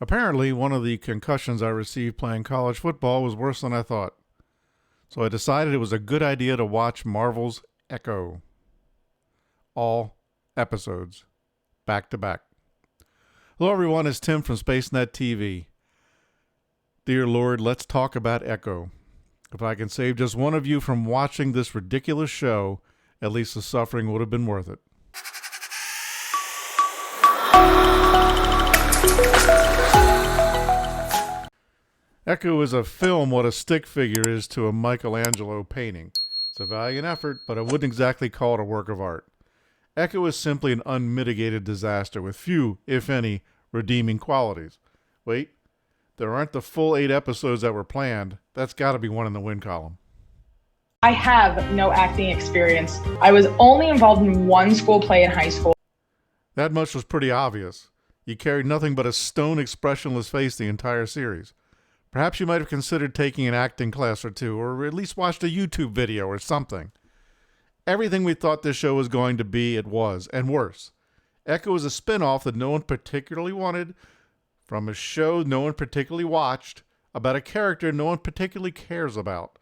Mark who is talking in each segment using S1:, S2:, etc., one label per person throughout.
S1: Apparently, one of the concussions I received playing college football was worse than I thought. So I decided it was a good idea to watch Marvel's Echo. All episodes, back to back. Hello everyone, it's Tim from SpaceNettv. Dear Lord, let's talk about Echo. If I can save just one of you from watching this ridiculous show, at least the suffering would have been worth it. Echo is a film what a stick figure is to a Michelangelo painting. It's a valiant effort, but I wouldn't exactly call it a work of art. Echo is simply an unmitigated disaster with few, if any, redeeming qualities. Wait, there aren't the full 8 episodes that were planned. That's got to be one in the win column.
S2: I have no acting experience. I was only involved in one school play in high school.
S1: That much was pretty obvious. You carried nothing but a stone expressionless face the entire series. Perhaps you might have considered taking an acting class or two, or at least watched a YouTube video or something. Everything we thought this show was going to be, it was, and worse. Echo is a spin-off that no one particularly wanted, from a show no one particularly watched, about a character no one particularly cares about.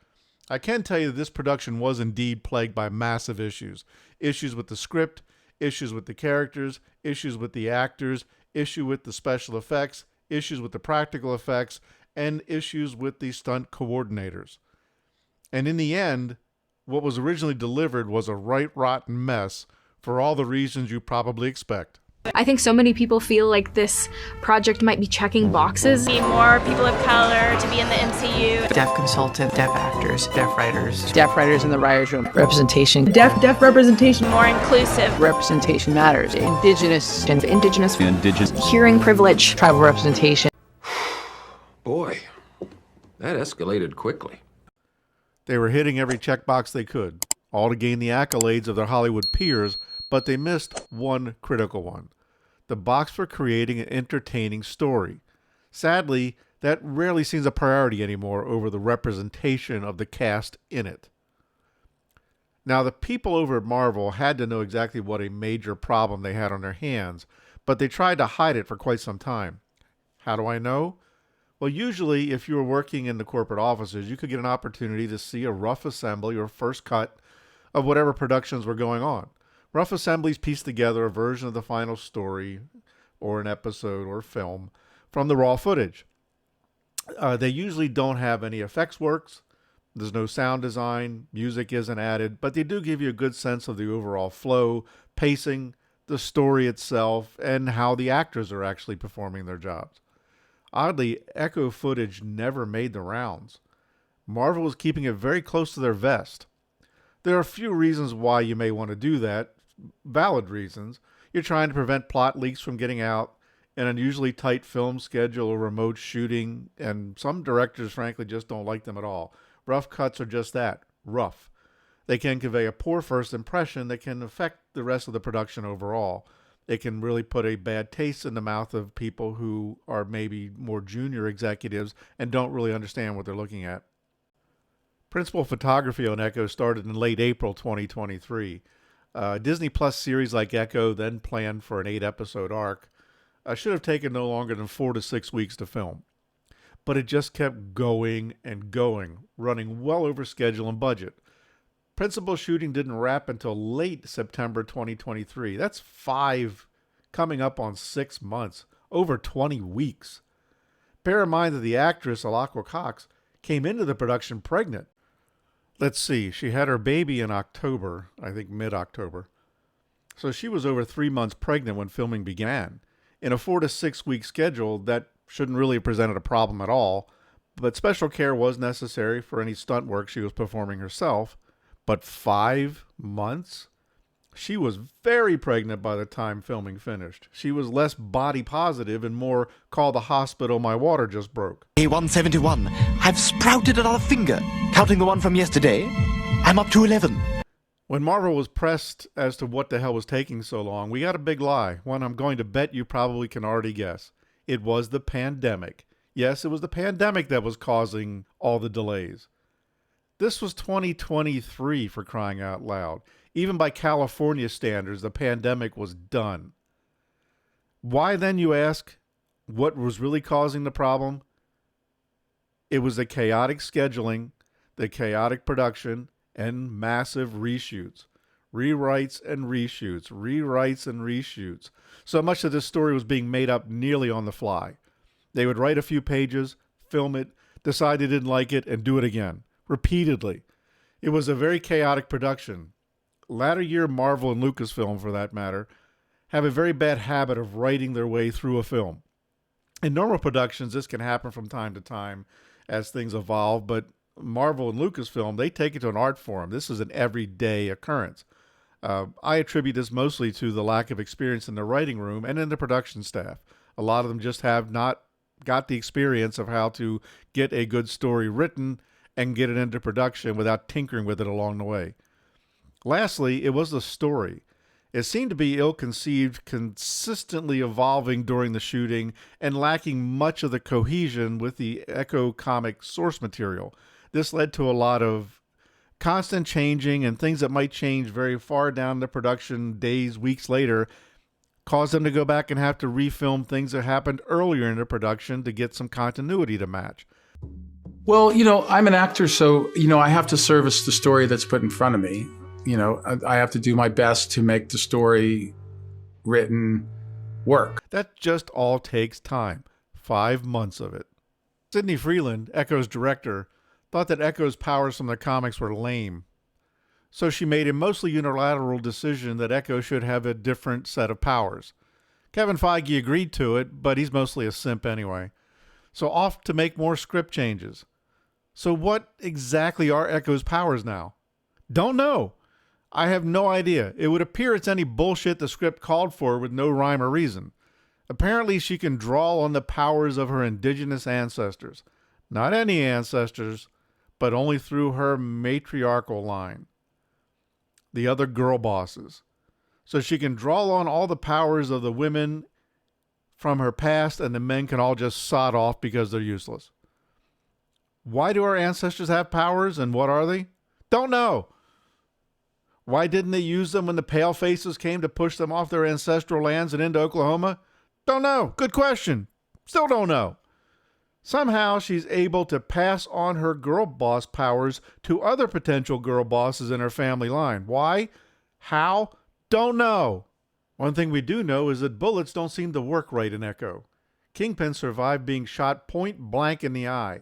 S1: I can tell you that this production was indeed plagued by massive issues. Issues with the script, issues with the characters, issues with the actors, issue with the special effects, issues with the practical effects, and issues with the stunt coordinators. And in the end, what was originally delivered was a right rotten mess for all the reasons you probably expect.
S3: I think so many people feel like this project might be checking boxes.
S4: Need more people of color to be in the MCU.
S5: Deaf consultant, deaf actors, deaf writers
S6: in the writers' room. Representation.
S2: Deaf representation.
S4: More inclusive.
S6: Representation matters. Indigenous.
S3: Hearing privilege.
S6: Tribal representation.
S7: Boy, that escalated quickly.
S1: They were hitting every checkbox they could, all to gain the accolades of their Hollywood peers, but they missed one critical one: the box for creating an entertaining story. Sadly, that rarely seems a priority anymore over the representation of the cast in it. Now, the people over at Marvel had to know exactly what a major problem they had on their hands, but they tried to hide it for quite some time. How do I know? Well, usually, if you were working in the corporate offices, you could get an opportunity to see a rough assembly or first cut of whatever productions were going on. Rough assemblies piece together a version of the final story or an episode or film from the raw footage. They usually don't have any effects works. There's no sound design. Music isn't added, but they do give you a good sense of the overall flow, pacing, the story itself, and how the actors are actually performing their jobs. Oddly, Echo footage never made the rounds. Marvel was keeping it very close to their vest. There are a few reasons why you may want to do that, valid reasons. You're trying to prevent plot leaks from getting out, an unusually tight film schedule or remote shooting, and some directors frankly just don't like them at all. Rough cuts are just that, rough. They can convey a poor first impression that can affect the rest of the production overall. It can really put a bad taste in the mouth of people who are maybe more junior executives and don't really understand what they're looking at. Principal photography on Echo started in late April 2023. Disney Plus series like Echo, then planned for an 8-episode arc, should have taken no longer than 4 to 6 weeks to film. But it just kept going and going, running well over schedule and budget. Principal shooting didn't wrap until late September 2023. That's 5, coming up on 6 months, over 20 weeks. Bear in mind that the actress, Alaqua Cox, came into the production pregnant. Let's see, she had her baby in October, I think mid-October. So she was over 3 months pregnant when filming began. In a 4 to 6 week schedule, that shouldn't really have presented a problem at all, but special care was necessary for any stunt work she was performing herself. But 5 months? She was very pregnant by the time filming finished. She was less body positive and more call the hospital, my water just broke.
S8: A171. I've sprouted another finger. Counting the one from yesterday, I'm up to 11.
S1: When Marvel was pressed as to what the hell was taking so long, we got a big lie. One I'm going to bet you probably can already guess. It was the pandemic. Yes, it was the pandemic that was causing all the delays. This was 2023, for crying out loud. Even by California standards, the pandemic was done. Why then, you ask? What was really causing the problem? It was the chaotic scheduling, the chaotic production, and massive reshoots. Rewrites and reshoots, rewrites and reshoots. So much of this story was being made up nearly on the fly. They would write a few pages, film it, decide they didn't like it, and do it again, repeatedly. It was a very chaotic production. Latter year Marvel and Lucasfilm, for that matter, have a very bad habit of writing their way through a film. In normal productions, this can happen from time to time as things evolve, but Marvel and Lucasfilm, they take it to an art form. This is an everyday occurrence. I attribute this mostly to the lack of experience in the writing room and in the production staff. A lot of them just have not got the experience of how to get a good story written and get it into production without tinkering with it along the way. Lastly, it was the story. It seemed to be ill-conceived, consistently evolving during the shooting, and lacking much of the cohesion with the Echo comic source material. This led to a lot of constant changing, and things that might change very far down the production days, weeks later, caused them to go back and have to refilm things that happened earlier in the production to get some continuity to match.
S9: Well, I'm an actor, so, I have to service the story that's put in front of me. I have to do my best to make the story written work.
S1: That just all takes time. 5 months of it. Sidney Freeland, Echo's director, thought that Echo's powers from the comics were lame. So she made a mostly unilateral decision that Echo should have a different set of powers. Kevin Feige agreed to it, but he's mostly a simp anyway. So off to make more script changes. So what exactly are Echo's powers now? Don't know. I have no idea. It would appear it's any bullshit the script called for with no rhyme or reason. Apparently she can draw on the powers of her indigenous ancestors. Not any ancestors, but only through her matriarchal line. The other girl bosses. So she can draw on all the powers of the women from her past, and the men can all just sod off because they're useless. Why do our ancestors have powers, and what are they? Don't know. Why didn't they use them when the Palefaces came to push them off their ancestral lands and into Oklahoma? Don't know. Good question. Still don't know. Somehow she's able to pass on her girl boss powers to other potential girl bosses in her family line. Why? How? Don't know. One thing we do know is that bullets don't seem to work right in Echo. Kingpin survived being shot point blank in the eye,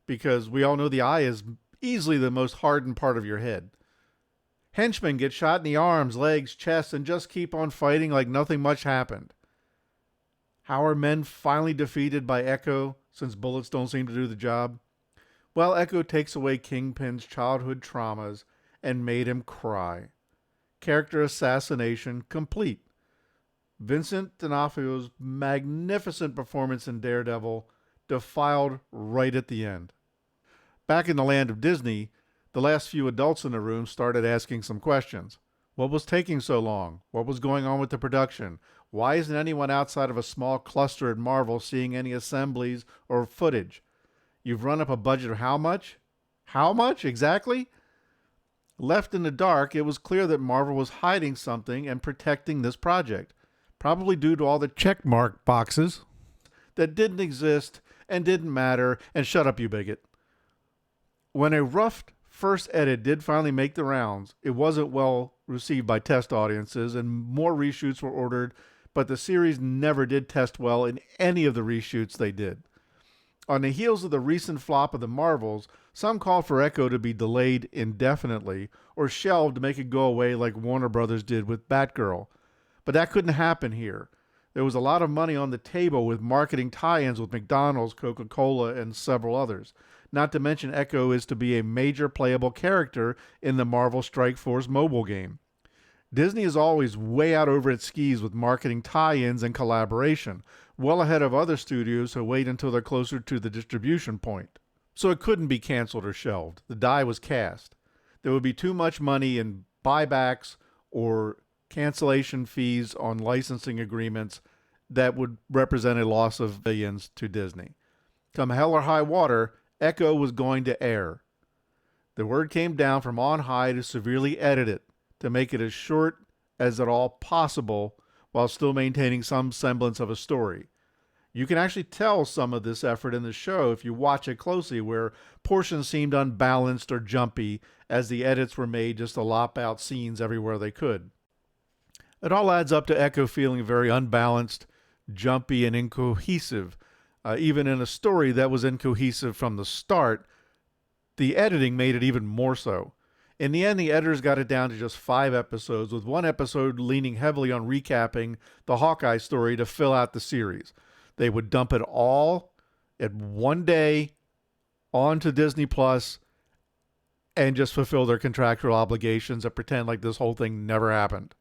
S1: because we all know the eye is easily the most hardened part of your head. Henchmen get shot in the arms, legs, chest, and just keep on fighting like nothing much happened. How are men finally defeated by Echo, since bullets don't seem to do the job? Well, Echo takes away Kingpin's childhood traumas and made him cry. Character assassination complete. Vincent D'Onofrio's magnificent performance in Daredevil defiled right at the end. Back in the land of Disney, the last few adults in the room started asking some questions. What was taking so long? What was going on with the production? Why isn't anyone outside of a small cluster at Marvel seeing any assemblies or footage? You've run up a budget of how much? How much exactly? Left in the dark, it was clear that Marvel was hiding something and protecting this project, probably due to all the checkmark boxes that didn't exist and didn't matter, and shut up, you bigot. When a rough first edit did finally make the rounds, it wasn't well received by test audiences, and more reshoots were ordered, but the series never did test well in any of the reshoots they did. On the heels of the recent flop of the Marvels, some called for Echo to be delayed indefinitely or shelved to make it go away like Warner Brothers did with Batgirl. But that couldn't happen here. There was a lot of money on the table with marketing tie-ins with McDonald's, Coca-Cola, and several others. Not to mention Echo is to be a major playable character in the Marvel Strike Force mobile game. Disney is always way out over its skis with marketing tie-ins and collaboration, well ahead of other studios who wait until they're closer to the distribution point. So it couldn't be canceled or shelved. The die was cast. There would be too much money in buybacks or cancellation fees on licensing agreements that would represent a loss of billions to Disney. Come hell or high water, Echo was going to air. The word came down from on high to severely edit it, to make it as short as at all possible while still maintaining some semblance of a story. You can actually tell some of this effort in the show if you watch it closely, where portions seemed unbalanced or jumpy as the edits were made just to lop out scenes everywhere they could. It all adds up to Echo feeling very unbalanced, jumpy, and incohesive. Even in a story that was incohesive from the start, the editing made it even more so. In the end, the editors got it down to just 5 episodes, with one episode leaning heavily on recapping the Hawkeye story to fill out the series. They would dump it all at one day onto Disney Plus and just fulfill their contractual obligations and pretend like this whole thing never happened.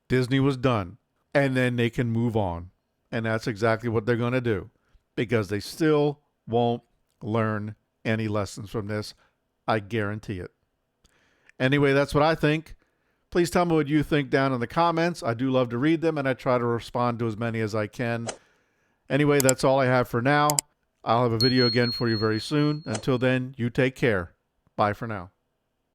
S1: Disney was done, and then they can move on. And that's exactly what they're going to do, because they still won't learn any lessons from this. I guarantee it. Anyway, that's what I think. Please tell me what you think down in the comments. I do love to read them, and I try to respond to as many as I can. Anyway, that's all I have for now. I'll have a video again for you very soon. Until then, you take care. Bye for now.